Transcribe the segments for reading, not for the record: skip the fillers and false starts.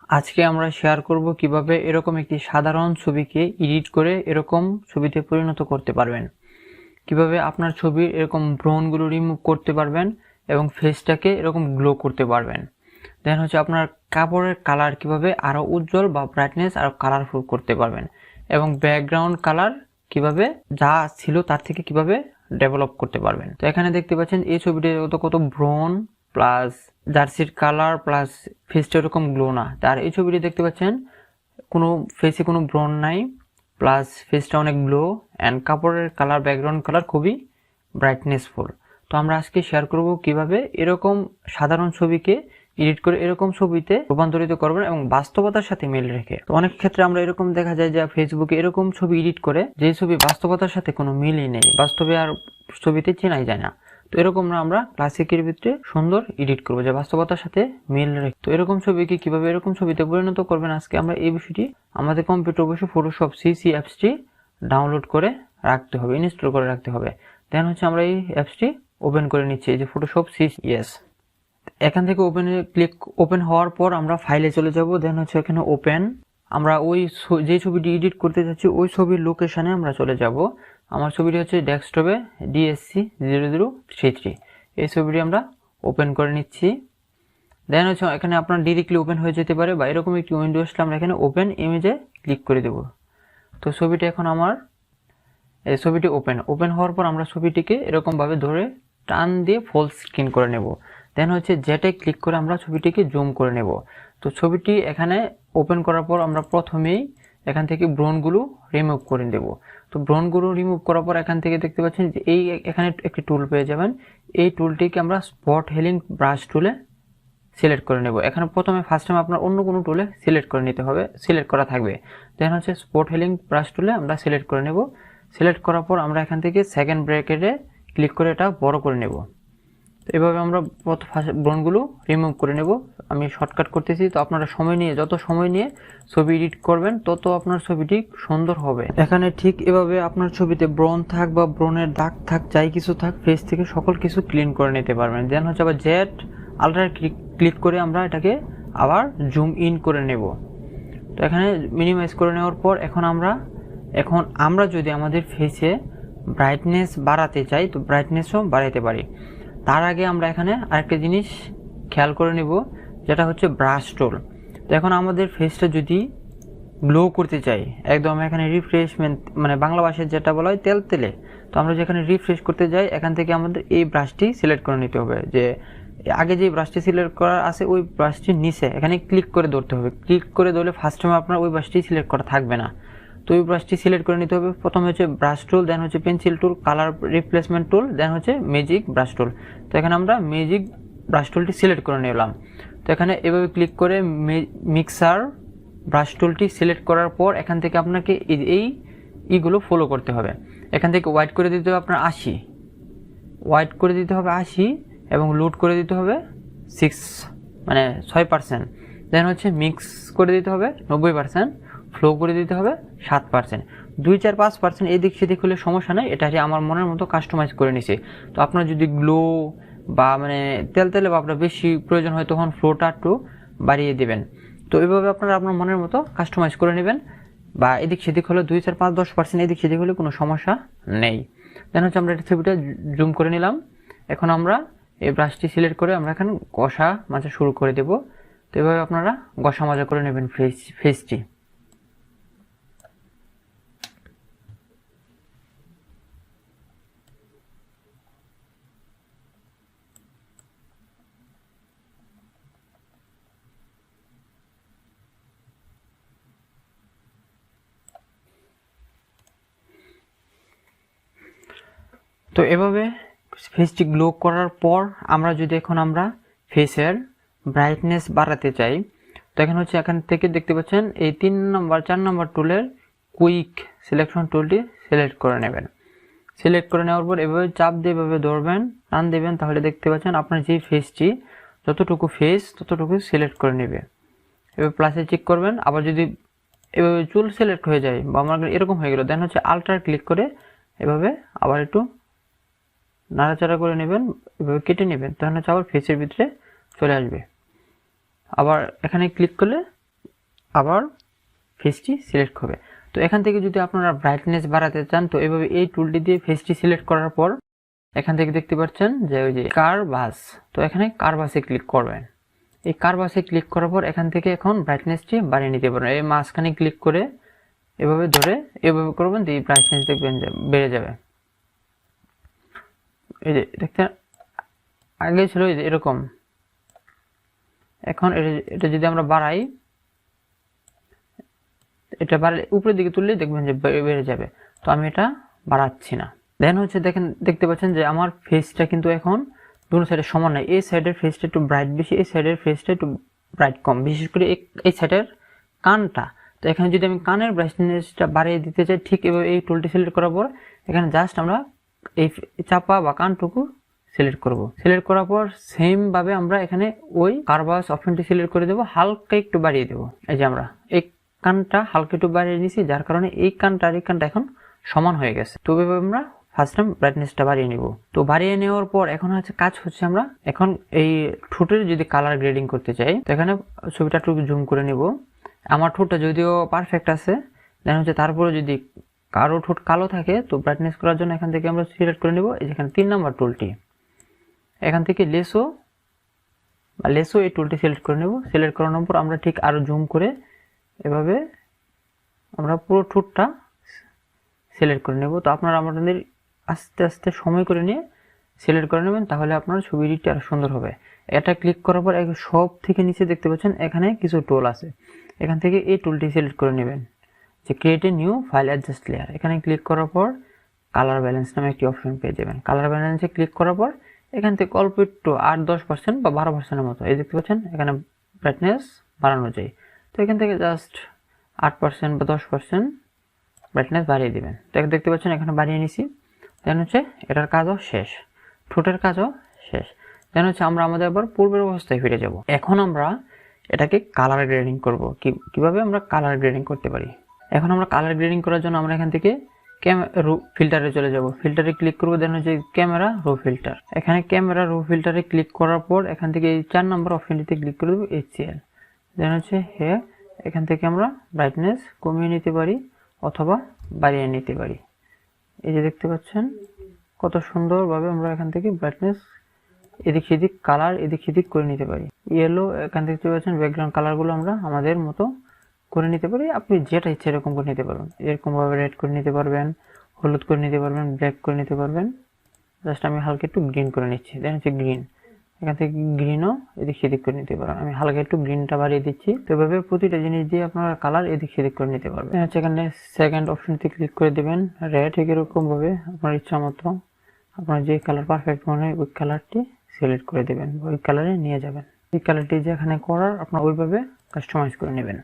আজকে আমরা শেয়ার করব কিভাবে এরকম একটি সাধারণ ছবিকে এডিট করে এরকম ছবিতে পরিণত করতে পারবেন, কিভাবে আপনার ছবির এরকম ব্রণগুলো রিমুভ করতে পারবেন এবং ফেসটাকে এরকম গ্লো করতে পারবেন। দেন হচ্ছে আপনার কাপড়ের কালার কিভাবে আরো উজ্জ্বল বা ব্রাইটনেস আর কালারফুল করতে পারবেন এবং ব্যাকগ্রাউন্ড কালার কিভাবে যা ছিল তার থেকে কিভাবে ডেভেলপ করতে পারবেন। তো এখানে দেখতে পাচ্ছেন এই ছবিটিতে কত ব্রণ প্লাস জার্সির কালার প্লাস ফেসটা এরকম গ্লো না। আর এই ছবিটি দেখতে পাচ্ছেন কোনো ফেসে কোনো ব্রণ নাই, প্লাস ফেসটা অনেক গ্লো অ্যান্ড কাপড়ের কালার ব্যাকগ্রাউন্ড কালার খুবই ব্রাইটনেসফুল। তো আমরা আজকে শেয়ার করব কিভাবে এরকম সাধারণ ছবিকে এডিট করে এরকম ছবিতে রূপান্তরিত করবেন এবং বাস্তবতার সাথে মিল রেখে। তো অনেক ক্ষেত্রে আমরা এরকম দেখা যায় যে ফেসবুকে এরকম ছবি এডিট করে যে ছবি বাস্তবতার সাথে কোনো মিলই নেই, বাস্তবে আর ছবিতে চেনাই যায় না। তো এরকম না, আমরা ক্লাসিকের ভিতরে সুন্দর এডিট করবো যে বাস্তবতার সাথে মিল রেখে। তো এরকম ছবিকে কিভাবে এরকম ছবিতে পরিণত করবেন আজকে আমরা এই বিষয়টি আমাদের কম্পিউটার অবশ্যই ফটোশপ সিসি অ্যাপসটি ডাউনলোড করে রাখতে হবে, ইনস্টল করে রাখতে হবে। দেন হচ্ছে আমরা এই অ্যাপসটি ওপেন করে নিচ্ছি, এই যে ফটোশপ সিসি। এখান থেকে ওপেন হওয়ার পর আমরা ফাইলে চলে যাব। দেন হচ্ছে এখানে ওপেন, আমরা ওই যে ছবিটি এডিট করতে যাচ্ছি ওই ছবির লোকেশনে আমরা চলে যাব। আমার ছবিটি হচ্ছে ডেস্কটপে DSC0033, এই ছবিটি আমরা ওপেন করে নিচ্ছি। দেন হচ্ছে এখানে আপনার ডিরেক্টলি ওপেন হয়ে যেতে পারে বা এরকম একটি উইন্ডো আসলে আমরা এখানে ওপেন ইমেজে ক্লিক করে দেব। তো ছবিটি এখন আমার এই ছবিটি ওপেন হওয়ার পর আমরা ছবিটিকে এরকমভাবে ধরে টান দিয়ে ফুল স্ক্রিন করে নেব। দেন হচ্ছে যেটাই ক্লিক করে আমরা ছবিটিকে জুম করে নেব। তো ছবিটি এখানে ওপেন করার পর আমরা প্রথমেই এখান থেকে ব্রণগুলো রিমুভ করে দেব। তো ব্রণগুলো রিমুভ করার পর এখান থেকে দেখতে পাচ্ছেন যে এখানে একটি টুল পেয়ে যাবেন। এই টুলটিকে আমরা স্পট হিলিং ব্রাশ টুলে সিলেক্ট করে নেব। এখানে প্রথমে ফার্স্ট টাইম আপনার অন্য কোনো টুলে সিলেক্ট করে নিতে হবে, সিলেক্ট করা থাকবে। দেন হচ্ছে স্পট হিলিং ব্রাশ টুলে আমরা সিলেক্ট করে নেব। সিলেক্ট করার পর আমরা এখান থেকে সেকেন্ড ব্র্যাকেটে ক্লিক করে এটা বড় করে নেব। এভাবে আমরা ব্রণগুলো রিমুভ করে নেব। আমি শর্টকাট করতেছি, তো আপনারা যত সময় নিয়ে ছবি এডিট করবেন তত আপনার ছবিটি সুন্দর হবে। এখানে ঠিক এভাবে আপনার ছবিতে ব্রণ থাক বা ব্রণের দাগ থাক, যাই কিছু থাক, ফেস থেকে সকল কিছু ক্লিন করে নিতে পারবেন। দেন হচ্ছে আবার জেড আলট্রা ক্লিক করে আমরা এটাকে আবার জুম ইন করে নেব। তো এখানে মিনিমাইজ করে নেওয়ার পর এখন আমরা যদি আমাদের ফেসে ব্রাইটনেস বাড়াতে চাই তো ব্রাইটনেসও বাড়াতে পারি। তার আগে আমরা এখানে আরেকটা জিনিস খেয়াল করে নেব, যেটা হচ্ছে ব্রাশ টুল। তো এখন আমাদের ফেসটা যদি গ্লো করতে চাই, একদম এখানে রিফ্রেশমেন্ট মানে বাংলা ভাষায় যেটা বলা হয় তেলে, তো আমরা যেখানে রিফ্রেশ করতে যাই এখান থেকে আমাদের এই ব্রাশটি সিলেক্ট করে নিতে হবে। যে আগে যে ব্রাশটি সিলেক্ট করা আছে ওই ব্রাশটির নিচে এখানে ক্লিক করে ধরতে হবে। ক্লিক করে ধরলে ফার্স্ট টাইম আপনার ওই ব্রাশটি সিলেক্ট করা থাকবে না। তো ওই ব্রাশটি সিলেক্ট করে নিতে হবে। প্রথমে হচ্ছে ব্রাশ টুল, দেন হচ্ছে পেন্সিল টুল, কালার রিপ্লেসমেন্ট টুল, দেন হচ্ছে ম্যাজিক ব্রাশ টুল। তো এখানে আমরা ম্যাজিক ব্রাশ টুলটি সিলেক্ট করে নিলাম। তো এখানে এভাবে ক্লিক করে মিক্সার ব্রাশ টুলটি সিলেক্ট করার পর এখান থেকে আপনাকে এইগুলো ফলো করতে হবে। এখান থেকে হোয়াইট করে দিতে হবে আপনার 80, হোয়াইট করে দিতে হবে 80 এবং লোড করে দিতে হবে 6% দেন হচ্ছে মিক্স করে দিতে হবে 90%, ফ্লো করে দিতে হবে 7%। 2-4-5% এদিক সেদিক হলে সমস্যা নেই, এটা আমার মনের মতো কাস্টমাইজ করে নিছি। তো আপনার যদি গ্লো বা তেলে বা আপনার বেশি প্রয়োজন হয় তখন ফ্লোটা একটু বাড়িয়ে দেবেন। তো এইভাবে আপনারা আপনার মনের মতো কাস্টমাইজ করে নেবেন, বা এদিক সেদিক হলে 2-4-5-10% এদিক সেদিক হলে কোনো সমস্যা নেই। দেন হচ্ছে আমরা এটা ছবিটা জুম করে নিলাম। এখন আমরা এই ব্রাশটি সিলেক্ট করে আমরা এখন ঘষা মাজা শুরু করে দেব। তো এভাবে আপনারা ঘষা মাজা করে নেবেন ফেসটি। তো এভাবে ফেসটি গ্লো করার পর আমরা যদি আমরা ফেসের ব্রাইটনেস বাড়াতে চাই, তো এখন হচ্ছে এখান থেকে দেখতে পাচ্ছেন এই 4 নম্বর টুলের কুইক সিলেকশন টুলটি সিলেক্ট করে নেবেন। সিলেক্ট করে নেওয়ার পর এভাবে চাপ দিয়ে এভাবে ধরবেন, টান দেবেন, তাহলে দেখতে পাচ্ছেন আপনার যে ফেসটি যতটুকু ফেস ততটুকু সিলেক্ট করে নেবে। এভাবে প্লাসে চেক করবেন। আবার যদি এভাবে চুল সিলেক্ট হয়ে যায় বা আমার এরকম হয়ে গেল, দেন হচ্ছে আল্ট্রা ক্লিক করে এভাবে আবার একটু নাড়াচাড়া করে নেবেন, এভাবে কেটে নেবেন, তাহলে হচ্ছে আবার ফেসের ভিতরে চলে আসবে। আবার এখানে ক্লিক করলে আবার ফেসটি সিলেক্ট হবে। তো এখান থেকে যদি আপনারা ব্রাইটনেস বাড়াতে চান তো এভাবে এই টুলটি দিয়ে ফেসটি সিলেক্ট করার পর এখান থেকে দেখতে পাচ্ছেন যে ওই যে কারভাস, তো এখানে কারভাসে ক্লিক করবেন। এই কারভাসে ক্লিক করার পর এখান থেকে এখন ব্রাইটনেসটি বাড়িয়ে নিতে পারবেন। এই মাঝখানে ক্লিক করে এভাবে ধরে এভাবে করবেন, এই ব্রাইটনেস দেখবেন যে বেড়ে যাবে। এই যে দেখতে আগে ছিল এই যে এরকম, এখন এটা যদি আমরা বাড়াই, এটা বাড়ালে উপরের দিকে তুললে দেখবেন যে বেড়ে যাবে। তো আমি এটা বাড়াচ্ছি না। দেন হচ্ছে দেখতে পাচ্ছেন যে আমার ফেসটা কিন্তু এখন দুটো সাইডে সমান নয়। এই সাইডের ফেসটা একটু ব্রাইট বেশি, এই সাইডের ফেসটা একটু ব্রাইট কম, বিশেষ করে এই সাইডের কানটা। তো এখানে যদি আমি কানের ব্রাইটনেসটা বাড়িয়ে দিতে চাই, ঠিক এভাবে এই টুলটি সিলেক্ট করার পর এখানে জাস্ট আমরা এই চাপা বা কানটুকু সিলেক্ট করব। সিলেক্ট করার পর সেম ভাবে আমরা এখানে ওই কারভাস অপশনটি সিলেক্ট করে দেব, হালকা একটু বাড়িয়ে দেব। এই যে আমরা এই কানটা হালকা একটু বাড়িয়ে নিয়েছি, যার কারণে এই কানটা আর এই কানটা এখন সমান হয়ে গেছে। তো এভাবে আমরা ফার্স্ট টাইম ব্রাইটনেসটা বাড়িয়ে নিব। তো বাড়িয়ে নেওয়ার পর এখন কাজ হচ্ছে আমরা এখন এই ঠোঁটের যদি কালার গ্রেডিং করতে চাই, তো এখানে ছবিটা একটু জুম করে নিব। আমার ঠোঁটটা যদিও পারফেক্ট আছে, দেন হচ্ছে তারপরে যদি কারো ঠোঁট কালো থাকে তো ব্রাইটনেস করার জন্য এখান থেকে আমরা সিলেক্ট করে নেব এই যেখানে 3 নম্বর টুলটি, এখান থেকে লেসো এই টুলটি সিলেক্ট করে নেব। সিলেক্ট করানোর পর আমরা ঠিক আরো জুম করে এভাবে আমরা পুরো ঠোঁটটা সিলেক্ট করে নেব। তো আপনারা আমাদের আস্তে আস্তে সময় করে নিয়ে সিলেক্ট করে নেবেন, তাহলে আপনার ছবিটি আরো সুন্দর হবে। এটা ক্লিক করার পর সব থেকে নিচে দেখতে পাচ্ছেন এখানে কিছু টুল আছে, এখান থেকে এই টুলটি সিলেক্ট করে নেবেন যে create a new file adjust layer. এখানে ক্লিক করার পর কালার ব্যালেন্স নামে একটি অপশন পেয়ে যাবেন। কালার ব্যালেন্সে ক্লিক করার পর এখান থেকে অল্প একটু 8-10% বা 12%-এর মতো এই দেখতে পাচ্ছেন এখানে ব্রাইটনেস বাড়ানো যায়। তো এখান থেকে জাস্ট 8% বা 10% ব্রাইটনেস বাড়িয়ে দিবেন। তো দেখতে পাচ্ছেন এখানে বাড়িয়ে নিছি। দেন হচ্ছে এটার কাজও শেষ, ঠোঁটের কাজও শেষ। দেন হচ্ছে আমরা আমাদের আবার পূর্বের অবস্থায় ফিরে যাব। এখন আমরা এটাকে কালার গ্রেডিং করব। কিভাবে আমরা কালার গ্রেডিং করতে পারি। এখন আমরা কালার গ্রেডিং করার জন্য আমরা এখান থেকে ফিল্টারে চলে যাব। ফিল্টারে ক্লিক করব, দেন হচ্ছে ক্যামেরা রো ফিল্টার। এখানে ক্যামেরা রো ফিল্টারে ক্লিক করার পর এখান থেকে এই 4 নম্বর অপশনটিতে ক্লিক করে দেব HCL। দেন হচ্ছে হেয়ার, এখান থেকে আমরা ব্রাইটনেস কমিয়ে নিতে পারি অথবা বাড়িয়ে নিতে পারি। এই যে দেখতে পাচ্ছেন কত সুন্দরভাবে আমরা এখান থেকে ব্রাইটনেস এদিক সেদিক কালার এদিক সেদিক করে নিতে পারি। ইয়েলো এখান থেকে দেখতে পাচ্ছেন ব্যাকগ্রাউন্ড কালারগুলো আমরা আমাদের মতো করে নিতে পারি। আপনি যেটা ইচ্ছে এরকম করে নিতে পারবেন, এরকম ভাবে রেড করে নিতে পারবেন, হলুদ করে নিতে পারবেন, ব্ল্যাক করে নিতে পারবেন। জাস্ট আমি হালকা একটু গ্রিন করে নিচ্ছি। দেন হচ্ছে গ্রিন, এখান থেকে গ্রিনও এদিক সেদিক করে নিতে পারবেন। আমি হালকা একটু গ্রিনটা বাড়িয়ে দিচ্ছি। তো এভাবে প্রতিটা জিনিস দিয়ে আপনারা কালার এদিক সেদিক করে নিতে পারবেন। হচ্ছে এখানে সেকেন্ড অপশনটি ক্লিক করে দেবেন রেড, ঠিক এরকম ভাবে আপনার ইচ্ছা মতো আপনার যে কালার পারফেক্ট মনে হয় ওই কালারটি সিলেক্ট করে দেবেন, ওই কালারে নিয়ে যাবেন। এই কালারটি যেখানে করার আপনার ওইভাবে কাস্টমাইজ করে নেবেন।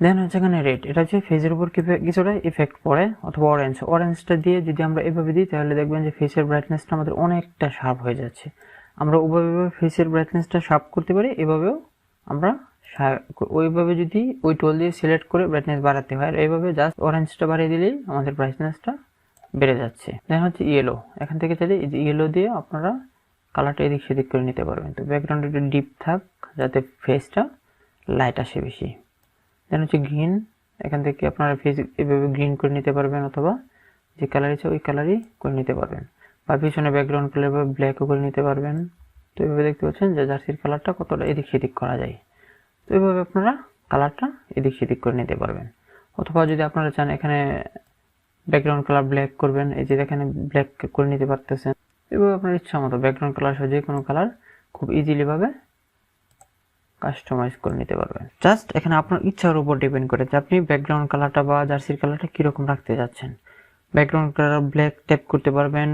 দেন হচ্ছে এখানে রেড, এটা হচ্ছে ফেসের উপর কিছুটা ইফেক্ট পড়ে, অথবা অরেঞ্জটা দিয়ে যদি আমরা এভাবে দিই তাহলে দেখবেন যে ফেসের ব্রাইটনেসটা আমাদের অনেকটা শার্প হয়ে যাচ্ছে। আমরা ওইভাবে ফেসের ব্রাইটনেসটা শার্প করতে পারি, এভাবেও আমরা ওইভাবে যদি ওই টুল দিয়ে সিলেক্ট করে ব্রাইটনেস বাড়াতে হয়, আর এইভাবে জাস্ট অরেঞ্জটা বাড়িয়ে দিলেই আমাদের ব্রাইটনেসটা বেড়ে যাচ্ছে। দেন হচ্ছে ইয়েলো, এখান থেকে চাইলে ইয়েলো দিয়ে আপনারা কালারটা এদিক সেদিক করে নিতে পারবেন। তো ব্যাকগ্রাউন্ডে একটু ডিপ থাক যাতে ফেসটা লাইট আসে বেশি। দেন হচ্ছে গ্রিন, এখান থেকে আপনারা ফেস এভাবে গ্রিন করে নিতে পারবেন, অথবা যে কালার ইচ্ছে ওই কালারই করে নিতে পারবেন, বা পিছনে ব্যাকগ্রাউন্ড কালার বা ব্ল্যাকও করে নিতে পারবেন। তো এইভাবে দেখতে পাচ্ছেন যে জার্সির কালারটা কতটা এদিক সেদিক করা যায়। তো এইভাবে আপনারা কালারটা এদিক সেদিক করে নিতে পারবেন। অথবা যদি আপনারা চান এখানে ব্যাকগ্রাউন্ড কালার ব্ল্যাক করবেন, এই যে এখানে ব্ল্যাক করে নিতে পারতেছেন। এভাবে আপনার ইচ্ছা মতো ব্যাকগ্রাউন্ড কালার সহ যে কোনো কালার খুব ইজিলি ভাবে কাস্টমাইজ করে নিতে পারবেন। জাস্ট এখানে আপনার ইচ্ছার উপর ডিপেন্ড করে যে আপনি ব্যাকগ্রাউন্ড কালারটা বা জার্সির কালারটা কিরকম রাখতে যাচ্ছেন। ব্যাকগ্রাউন্ড কালার ব্ল্যাক টাইপ করতে পারবেন,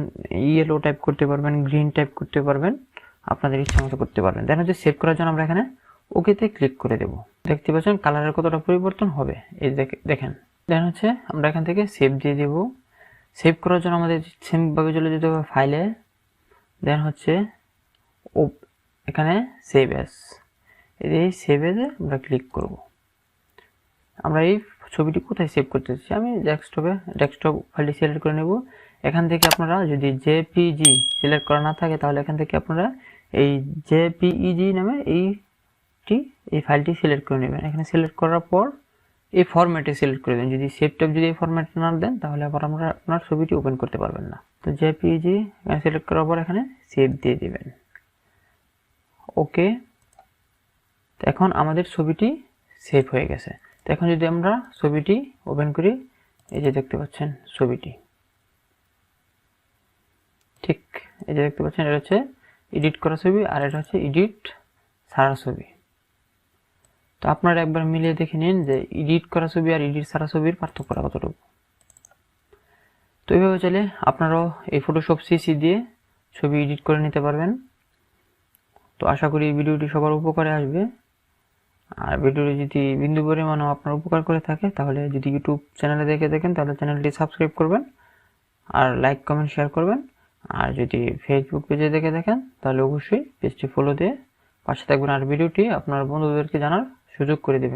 ইয়েলো টাইপ করতে পারবেন, গ্রিন টাইপ করতে পারবেন, আপনাদের ইচ্ছা মতো করতে পারবেন। দেন হচ্ছে সেভ করার জন্য আমরা এখানে ওকেতে ক্লিক করে দেব। দেখতে পাচ্ছেন কালারের কতটা পরিবর্তন হবে, এই দেখেন। দেন হচ্ছে আমরা এখান থেকে সেভ দিয়ে দেব। সেভ করার জন্য আমাদের সেম ভাবে চলে যেতে হবে ফাইলে। দেন হচ্ছে এখানে সেভ অ্যাজ, এই সেভ এজে আমরা ক্লিক করব। আমরা এই ছবিটি কোথায় সেভ করতে চাচ্ছি, আমি ডেস্কটপ ফাইলটি সিলেক্ট করে নেব। এখান থেকে আপনারা যদি জেপিজি সিলেক্ট করা না থাকে তাহলে এখান থেকে আপনারা এই জেপিইজি নামে এই এই ফাইলটি সিলেক্ট করে নেবেন। এখানে সিলেক্ট করার পর এই ফরম্যাটে সিলেক্ট করে দেন। যদি সেভ ট্যাব যদি এই ফরম্যাটে না দেন তাহলে আবার আমরা আপনার ছবিটি ওপেন করতে পারবেন না। তো জেপিজি এখানে সিলেক্ট করার পর এখানে সেভ দিয়ে দিবেন। ওকে, তো এখন আমাদের ছবিটি সেভ হয়ে গেছে। তো এখন যদি আমরা ছবিটি ওপেন করি, এই যে দেখতে পাচ্ছেন ছবিটি, ঠিক এই যে দেখতে পাচ্ছেন, এটা হচ্ছে এডিট করা ছবি আর এটা হচ্ছে এডিট ছাড়া ছবি। তো আপনারা একবার মিলিয়ে দেখে নিন যে এডিট করা ছবি আর এডিট ছাড়া ছবির পার্থক্যটা কতটুকু। তো এইভাবে চাইলে আপনারাও এই ফটোশপ সিসি দিয়ে ছবি এডিট করে নিতে পারবেন। তো আশা করি এই ভিডিওটি সবার উপকারে আসবে। আর ভিডিওটি যদি বিন্দু পরিমাণও আপনার উপকার করে থাকে তাহলে যদি ইউটিউব চ্যানেলে দেখে থাকেন তাহলে চ্যানেলটি সাবস্ক্রাইব করবেন আর লাইক কমেন্ট শেয়ার করবেন। আর যদি ফেসবুক পেজে দেখে থাকেন তাহলে অবশ্যই পেজটি ফলো দিয়ে পাশে থাকবেন আর ভিডিওটি আপনার বন্ধুদেরকে জানার সুযোগ করে দেবেন।